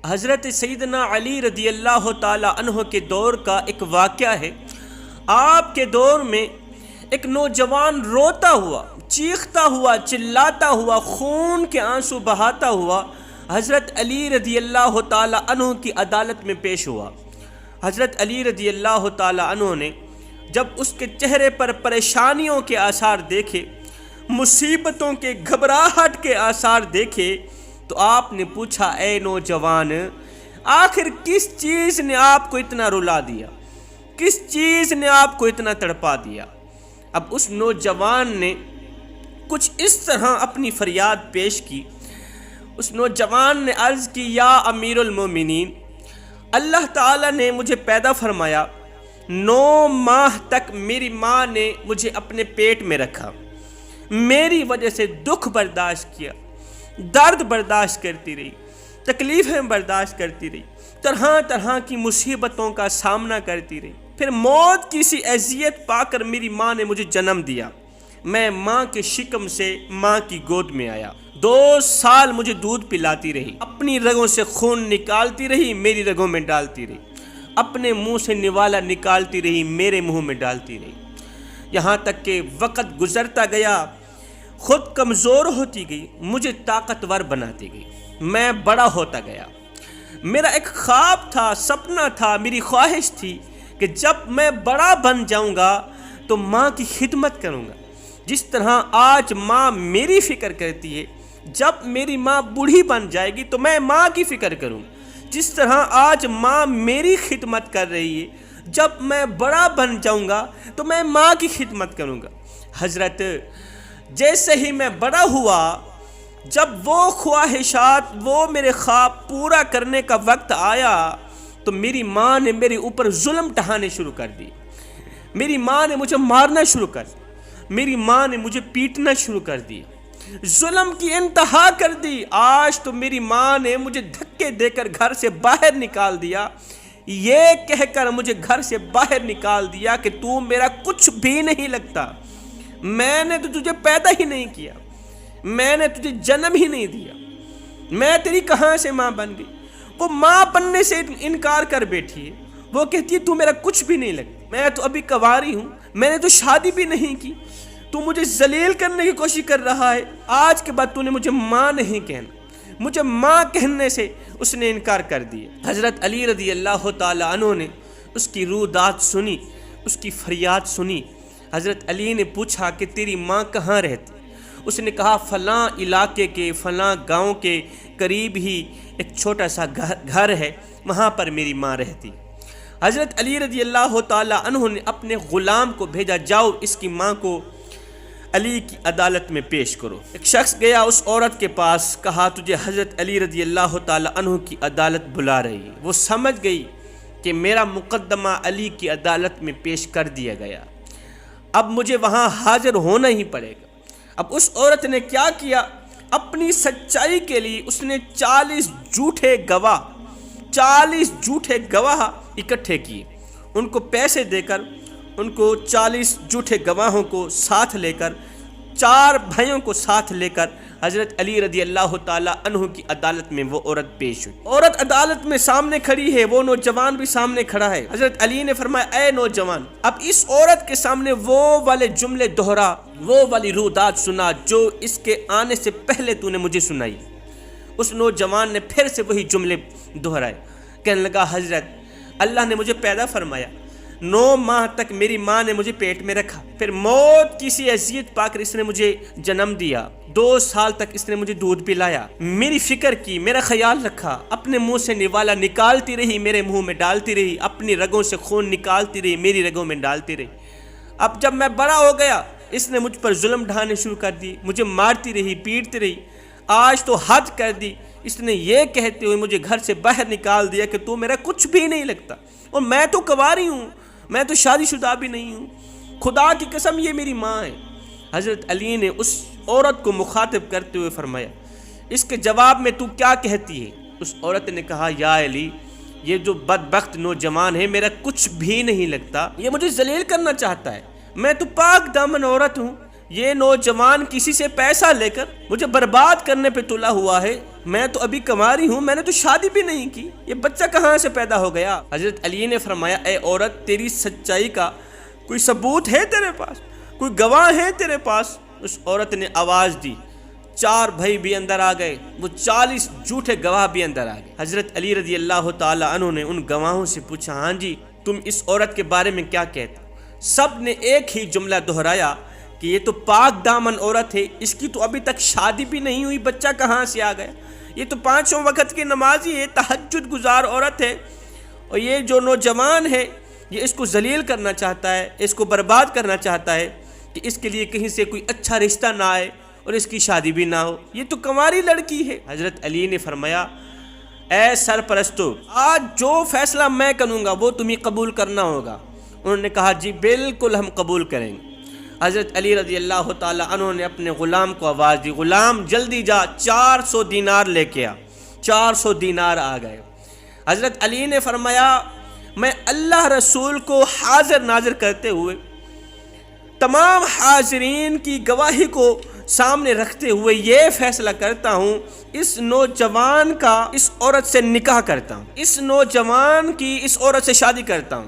حضرت سیدنا علی رضی اللہ تعالی عنہ کے دور کا ایک واقعہ ہے۔ آپ کے دور میں ایک نوجوان روتا ہوا، چیختا ہوا، چلاتا ہوا، خون کے آنسو بہاتا ہوا حضرت علی رضی اللہ تعالی عنہ کی عدالت میں پیش ہوا۔ حضرت علی رضی اللہ تعالی عنہ نے جب اس کے چہرے پر پریشانیوں کے آثار دیکھے، مصیبتوں کے گھبراہٹ کے آثار دیکھے، تو آپ نے پوچھا، اے نوجوان، آخر کس چیز نے آپ کو اتنا رلا دیا؟ کس چیز نے آپ کو اتنا تڑپا دیا؟ اب اس نوجوان نے کچھ اس طرح اپنی فریاد پیش کی۔ اس نوجوان نے عرض کی، یا امیر المومنین، اللہ تعالیٰ نے مجھے پیدا فرمایا، 9 ماہ تک میری ماں نے مجھے اپنے پیٹ میں رکھا، میری وجہ سے دکھ برداشت کیا، درد برداشت کرتی رہی، تکلیفیں برداشت کرتی رہی، طرح طرح کی مصیبتوں کا سامنا کرتی رہی، پھر موت کی سی اذیت پا کر میری ماں نے مجھے جنم دیا۔ میں ماں کے شکم سے ماں کی گود میں آیا، 2 سال مجھے دودھ پلاتی رہی، اپنی رگوں سے خون نکالتی رہی، میری رگوں میں ڈالتی رہی، اپنے منہ سے نوالا نکالتی رہی، میرے منہ میں ڈالتی رہی، یہاں تک کہ وقت گزرتا گیا، خود کمزور ہوتی گئی، مجھے طاقتور بناتی گئی، میں بڑا ہوتا گیا۔ میرا ایک خواب تھا، سپنا تھا، میری خواہش تھی کہ جب میں بڑا بن جاؤں گا تو ماں کی خدمت کروں گا، جس طرح آج ماں میری فکر کرتی ہے۔ جب میری ماں بوڑھی بن جائے گی تو میں ماں کی فکر کروں، جس طرح آج ماں میری خدمت کر رہی ہے۔ جب میں بڑا بن جاؤں گا تو میں ماں کی خدمت کروں گا۔ حضرت، جیسے ہی میں بڑا ہوا، جب وہ خواہشات، وہ میرے خواب پورا کرنے کا وقت آیا تو میری ماں نے میرے اوپر ظلم ڈھانے شروع کر دی۔ میری ماں نے مجھے مارنا شروع کر دی، میری ماں نے مجھے پیٹنا شروع کر دی، ظلم کی انتہا کر دی۔ آج تو میری ماں نے مجھے دھکے دے کر گھر سے باہر نکال دیا، یہ کہہ کر مجھے گھر سے باہر نکال دیا کہ تو میرا کچھ بھی نہیں لگتا، میں نے تو تجھے پیدا ہی نہیں کیا، میں نے تجھے جنم ہی نہیں دیا، میں تیری کہاں سے ماں بن گئی؟ وہ ماں بننے سے انکار کر بیٹھی ہے، وہ کہتی ہے تو میرا کچھ بھی نہیں لگتا، میں تو ابھی کنواری ہوں، میں نے تو شادی بھی نہیں کی، تو مجھے ذلیل کرنے کی کوشش کر رہا ہے، آج کے بعد تو نے مجھے ماں نہیں کہنا۔ مجھے ماں کہنے سے اس نے انکار کر دیا۔ حضرت علی رضی اللہ تعالی عنہ نے اس کی رودات سنی، اس کی فریاد سنی۔ حضرت علی نے پوچھا کہ تیری ماں کہاں رہتی؟ اس نے کہا، فلاں علاقے کے فلاں گاؤں کے قریب ہی ایک چھوٹا سا گھر ہے، وہاں پر میری ماں رہتی۔ حضرت علی رضی اللہ تعالی عنہ نے اپنے غلام کو بھیجا، جاؤ اس کی ماں کو علی کی عدالت میں پیش کرو۔ ایک شخص گیا اس عورت کے پاس، کہا، تجھے حضرت علی رضی اللہ تعالی عنہ کی عدالت بلا رہی ہے۔ وہ سمجھ گئی کہ میرا مقدمہ علی کی عدالت میں پیش کر دیا گیا، اب مجھے وہاں حاضر ہونا ہی پڑے گا۔ اب اس عورت نے کیا کیا؟ اپنی سچائی کے لیے اس نے 40 جھوٹے گواہ اکٹھے کیے، ان کو پیسے دے کر، ان کو 40 جھوٹے گواہوں کو ساتھ لے کر، 4 بھائیوں کو ساتھ لے کر حضرت علی رضی اللہ تعالی عنہ کی عدالت میں وہ عورت پیش ہوئی۔ عورت عدالت میں سامنے کھڑی ہے، وہ نوجوان بھی سامنے کھڑا ہے۔ حضرت علی نے فرمایا، اے نوجوان، اب اس عورت کے سامنے وہ والے جملے دہرا، وہ والی رودات سنا جو اس کے آنے سے پہلے تو نے مجھے سنائی۔ اس نوجوان نے پھر سے وہی جملے دہرائے، کہنے لگا، حضرت، اللہ نے مجھے پیدا فرمایا، 9 ماہ تک میری ماں نے مجھے پیٹ میں رکھا، پھر موت کی سی اذیت پا کر اس نے مجھے جنم دیا، 2 سال تک اس نے مجھے دودھ پلایا، میری فکر کی، میرا خیال رکھا، اپنے منہ سے نوالا نکالتی رہی، میرے منہ میں ڈالتی رہی، اپنی رگوں سے خون نکالتی رہی، میری رگوں میں ڈالتی رہی۔ اب جب میں بڑا ہو گیا، اس نے مجھ پر ظلم ڈھانے شروع کر دی، مجھے مارتی رہی، پیٹتی رہی، آج تو حد کر دی، اس نے یہ کہتے ہوئے مجھے گھر سے باہر نکال دیا کہ تو میرا کچھ بھی نہیں لگتا، اور میں تو کنواری ہوں، میں تو شادی شدہ بھی نہیں ہوں، خدا کی قسم یہ میری ماں ہے۔ حضرت علی نے اس عورت کو مخاطب کرتے ہوئے فرمایا، اس کے جواب میں تو کیا کہتی ہے؟ اس عورت نے کہا، یا علی، یہ جو بدبخت نوجوان ہے میرا کچھ بھی نہیں لگتا، یہ مجھے ذلیل کرنا چاہتا ہے، میں تو پاک دامن عورت ہوں، یہ نوجوان کسی سے پیسہ لے کر مجھے برباد کرنے پہ تلا ہوا ہے، میں تو ابھی کنواری ہوں، میں نے تو شادی بھی نہیں کی، یہ بچہ کہاں سے پیدا ہو گیا؟ حضرت علی نے فرمایا اے عورت، تیری سچائی کا کوئی ثبوت ہے تیرے پاس؟ کوئی گواہ ہے تیرے پاس؟ اس عورت نے آواز دی، 4 بھائی بھی اندر آ گئے، وہ 40 جھوٹے گواہ بھی اندر آ گئے۔ حضرت علی رضی اللہ تعالی عنہ نے ان گواہوں سے پوچھا، ہاں جی تم اس عورت کے بارے میں کیا کہتے؟ سب نے ایک ہی جملہ دہرایا کہ یہ تو پاک دامن عورت ہے، اس کی تو ابھی تک شادی بھی نہیں ہوئی، بچہ کہاں سے آ گیا؟ یہ تو 5 وقت کی نمازی ہے، تہجد گزار عورت ہے، اور یہ جو نوجوان ہے یہ اس کو ذلیل کرنا چاہتا ہے، اس کو برباد کرنا چاہتا ہے کہ اس کے لیے کہیں سے کوئی اچھا رشتہ نہ آئے اور اس کی شادی بھی نہ ہو، یہ تو کنواری لڑکی ہے۔ حضرت علی نے فرمایا اے سرپرستو، آج جو فیصلہ میں کروں گا وہ تمہیں قبول کرنا ہوگا۔ انہوں نے کہا جی بالکل ہم قبول کریں گے۔ حضرت علی رضی اللہ تعالی عنہ نے اپنے غلام کو آواز دی، غلام جلدی جا 400 دینار لے کے آ۔ 400 دینار آ گئے۔ حضرت علی نے فرمایا میں اللہ رسول کو حاضر ناظر کرتے ہوئے، تمام حاضرین کی گواہی کو سامنے رکھتے ہوئے یہ فیصلہ کرتا ہوں، اس نوجوان کا اس عورت سے نکاح کرتا ہوں، اس نوجوان کی اس عورت سے شادی کرتا ہوں۔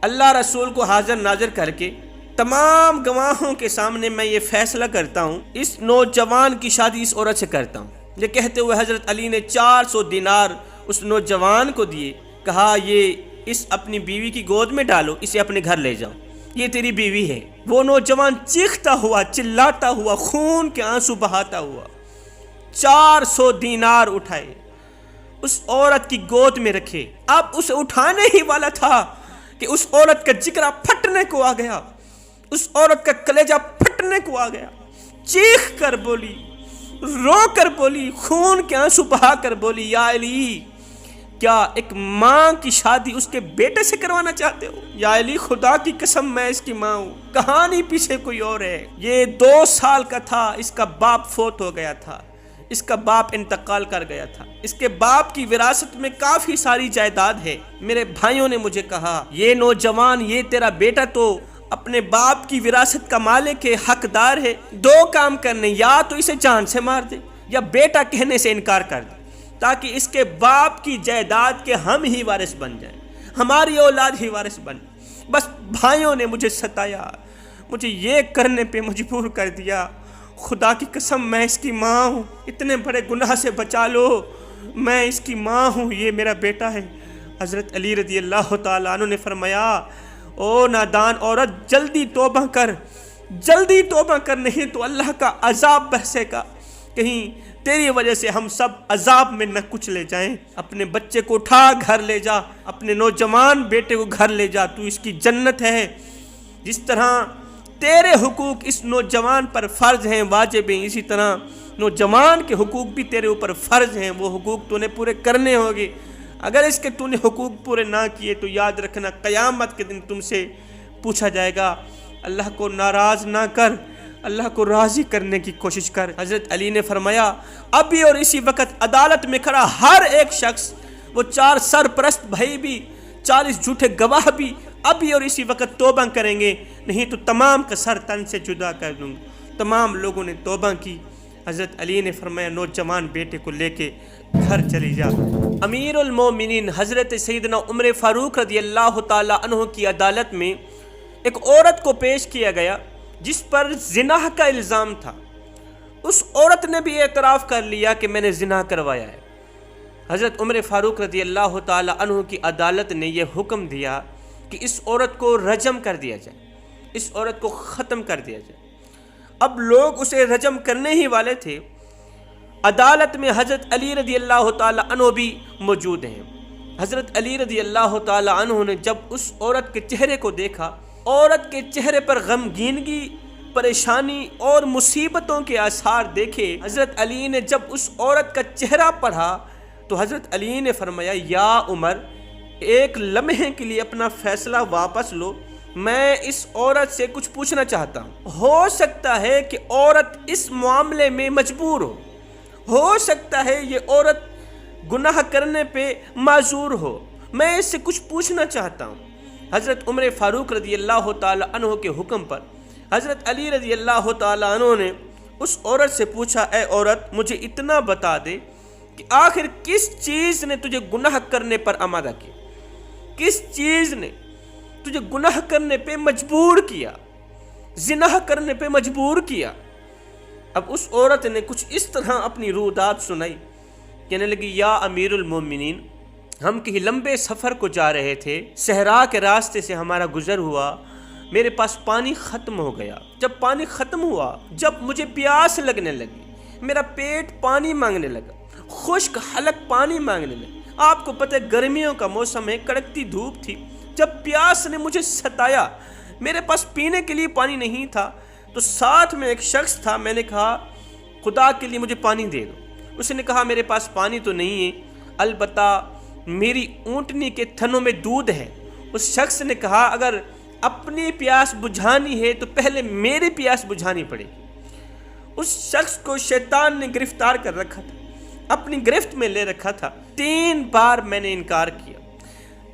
اللہ رسول کو حاضر ناظر کر کے تمام گواہوں کے سامنے میں یہ فیصلہ کرتا ہوں، اس نوجوان کی شادی اس عورت سے کرتا ہوں۔ یہ کہتے ہوئے حضرت علی نے 400 دینار اس نوجوان کو دیے، کہا یہ اس اپنی بیوی کی گود میں ڈالو، اسے اپنے گھر لے جاؤ، یہ تیری بیوی ہے۔ وہ نوجوان چیختا ہوا، چلاتا ہوا، خون کے آنسو بہاتا ہوا 400 دینار اٹھائے، اس عورت کی گود میں رکھے۔ اب اسے اٹھانے ہی والا تھا کہ اس عورت کا جگرہ پھٹنے کو آ گیا، اس عورت کا کلیجہ پھٹنے کو آ گیا، چیخ کر بولی، رو کر بولی، خون کے آنسو بہا کر بولی، یا علی کیا ایک ماں کی شادی اس کے بیٹے سے کروانا چاہتے ہو؟ یا علی خدا کی قسم میں اس کی ماں ہوں، کہانی پیچھے کوئی اور ہے۔ یہ 2 سال کا تھا، اس کا باپ فوت ہو گیا تھا، اس کا باپ انتقال کر گیا تھا، اس کے باپ کی وراثت میں کافی ساری جائیداد ہے۔ میرے بھائیوں نے مجھے کہا یہ نوجوان، یہ تیرا بیٹا تو اپنے باپ کی وراثت کا مالک ہے، حقدار ہے، 2 کام کرنے، یا تو اسے جان سے مار دے یا بیٹا کہنے سے انکار کر دے، تاکہ اس کے باپ کی جائیداد کے ہم ہی وارث بن جائیں، ہماری اولاد ہی وارث بن۔ بس بھائیوں نے مجھے ستایا، مجھے یہ کرنے پہ مجبور کر دیا۔ خدا کی قسم میں اس کی ماں ہوں، اتنے بڑے گناہ سے بچا لو، میں اس کی ماں ہوں، یہ میرا بیٹا ہے۔ حضرت علی رضی اللہ تعالیٰ عنہ نے فرمایا او نادان عورت، جلدی توبہ کر، جلدی توبہ کر، نہیں تو اللہ کا عذاب برسے گا، کہیں تیری وجہ سے ہم سب عذاب میں نہ کچلے جائیں۔ اپنے بچے کو اٹھا گھر لے جا، اپنے نوجوان بیٹے کو گھر لے جا، تو اس کی جنت ہے۔ جس طرح تیرے حقوق اس نوجوان پر فرض ہیں، واجب ہیں، اسی طرح نوجوان کے حقوق بھی تیرے اوپر فرض ہیں، وہ حقوق تو نے پورے کرنے ہوگے۔ اگر اس کے تو نے حقوق پورے نہ کیے تو یاد رکھنا قیامت کے دن تم سے پوچھا جائے گا۔ اللہ کو ناراض نہ کر، اللہ کو راضی کرنے کی کوشش کر۔ حضرت علی نے فرمایا ابھی اور اسی وقت عدالت میں کھڑا ہر ایک شخص، وہ 4 سرپرست بھائی بھی، 40 جھوٹے گواہ بھی ابھی اور اسی وقت توبہ کریں گے، نہیں تو تمام کا سر تن سے جدا کر دوں گا۔ تمام لوگوں نے توبہ کی۔ حضرت علی نے فرمایا نوجوان بیٹے کو لے کے گھر چلی جا۔ امیر المومنین حضرت سیدنا عمر فاروق رضی اللہ تعالی عنہ کی عدالت میں ایک عورت کو پیش کیا گیا جس پر زنا کا الزام تھا۔ اس عورت نے بھی اعتراف کر لیا کہ میں نے زنا کروایا ہے۔ حضرت عمر فاروق رضی اللہ تعالی عنہ کی عدالت نے یہ حکم دیا کہ اس عورت کو رجم کر دیا جائے، اس عورت کو ختم کر دیا جائے۔ اب لوگ اسے رجم کرنے ہی والے تھے۔ عدالت میں حضرت علی رضی اللہ تعالی عنہ بھی موجود ہیں۔ حضرت علی رضی اللہ تعالی عنہ نے جب اس عورت کے چہرے کو دیکھا، عورت کے چہرے پر غمگینگی، پریشانی اور مصیبتوں کے آثار دیکھے، حضرت علی نے جب اس عورت کا چہرہ پڑھا تو حضرت علی نے فرمایا یا عمر، ایک لمحے کے لیے اپنا فیصلہ واپس لو، میں اس عورت سے کچھ پوچھنا چاہتا ہوں۔ ہو سکتا ہے کہ عورت اس معاملے میں مجبور ہو سکتا ہے یہ عورت گناہ کرنے پہ معذور ہو، میں اس سے کچھ پوچھنا چاہتا ہوں۔ حضرت عمر فاروق رضی اللہ تعالی عنہ کے حکم پر حضرت علی رضی اللہ تعالی عنہ نے اس عورت سے پوچھا اے عورت، مجھے اتنا بتا دے کہ آخر کس چیز نے تجھے گناہ کرنے پر آمادہ کیا، کس چیز نے تجھے گناہ کرنے پہ مجبور کیا، زنا کرنے پہ مجبور کیا۔ اب اس عورت نے کچھ اس طرح اپنی رودات سنائی، کہنے لگی یا امیر المومنین، ہم کہیں لمبے سفر کو جا رہے تھے، صحرا کے راستے سے ہمارا گزر ہوا، میرے پاس پانی ختم ہو گیا۔ جب پانی ختم ہوا، جب مجھے پیاس لگنے لگی، میرا پیٹ پانی مانگنے لگا، خشک حلق پانی مانگنے لگا۔ آپ کو پتہ ہے گرمیوں کا موسم ہے، کڑکتی دھوپ تھی، جب پیاس نے مجھے ستایا، میرے پاس پینے کے لیے پانی نہیں تھا، تو ساتھ میں ایک شخص تھا، میں نے کہا خدا کے لیے مجھے پانی دے دو۔ اس نے کہا میرے پاس پانی تو نہیں ہے، البتہ میری اونٹنی کے تھنوں میں دودھ ہے۔ اس شخص نے کہا اگر اپنی پیاس بجھانی ہے تو پہلے میری پیاس بجھانی پڑے گی۔ اس شخص کو شیطان نے گرفتار کر رکھا تھا، اپنی گرفت میں لے رکھا تھا۔ 3 بار میں نے انکار کیا،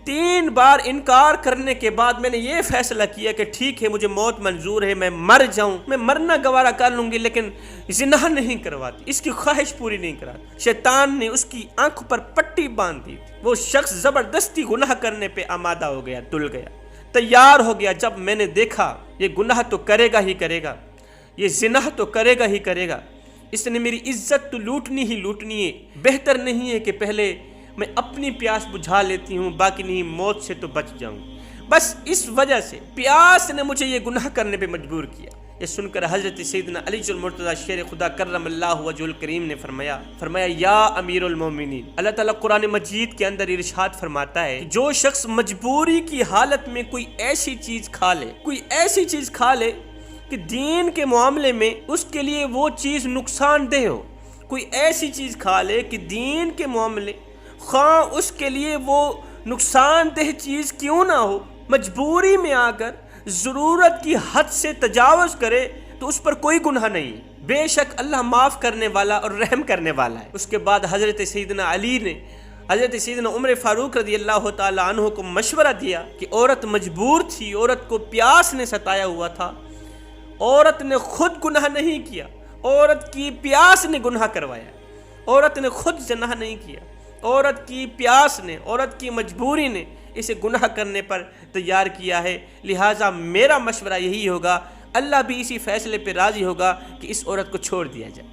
3 بار انکار کرنے کے بعد میں نے یہ فیصلہ کیا کہ ٹھیک ہے، مجھے موت منظور ہے، میں مر جاؤں، میں مرنا گوارا کر لوں گی، لیکن زنا نہیں کرواتی، اس کی خواہش پوری نہیں کراتی۔ شیطان نے اس کی آنکھ پر پٹی باندھ دی، وہ شخص زبردستی گناہ کرنے پہ آمادہ ہو گیا، تل گیا، تیار ہو گیا۔ جب میں نے دیکھا یہ گناہ تو کرے گا ہی کرے گا، یہ زنا تو کرے گا ہی کرے گا، اس نے میری عزت تو لوٹنی ہی لوٹنی ہے، بہتر نہیں ہے کہ پہلے میں اپنی پیاس بجھا لیتی ہوں، باقی نہیں موت سے تو بچ جاؤں۔ بس اس وجہ سے پیاس نے مجھے یہ گناہ کرنے پہ مجبور کیا۔ یہ سن کر حضرت سیدنا علی المرتضیٰ شیر خدا کرم اللہ وجہ الکریم نے فرمایا یا امیر المومنین، اللہ تعالیٰ قرآن مجید کے اندر ارشاد فرماتا ہے جو شخص مجبوری کی حالت میں کوئی ایسی چیز کھا لے کہ دین کے معاملے میں اس کے لیے وہ چیز نقصان دہ ہو، کوئی ایسی چیز کھا لے کہ دین کے معاملے خواہ اس کے لیے وہ نقصان دہ چیز کیوں نہ ہو، مجبوری میں آ کر ضرورت کی حد سے تجاوز کرے تو اس پر کوئی گناہ نہیں، بے شک اللہ معاف کرنے والا اور رحم کرنے والا ہے۔ اس کے بعد حضرت سیدنا علی نے حضرت سیدنا عمر فاروق رضی اللہ تعالی عنہ کو مشورہ دیا کہ عورت مجبور تھی، عورت کو پیاس نے ستایا ہوا تھا، عورت نے خود گناہ نہیں کیا، عورت کی پیاس نے گناہ کروایا، عورت نے خود زنا نہیں کیا، عورت کی پیاس نے، عورت کی مجبوری نے اسے گناہ کرنے پر تیار کیا ہے۔ لہٰذا میرا مشورہ یہی ہوگا، اللہ بھی اسی فیصلے پہ راضی ہوگا کہ اس عورت کو چھوڑ دیا جائے۔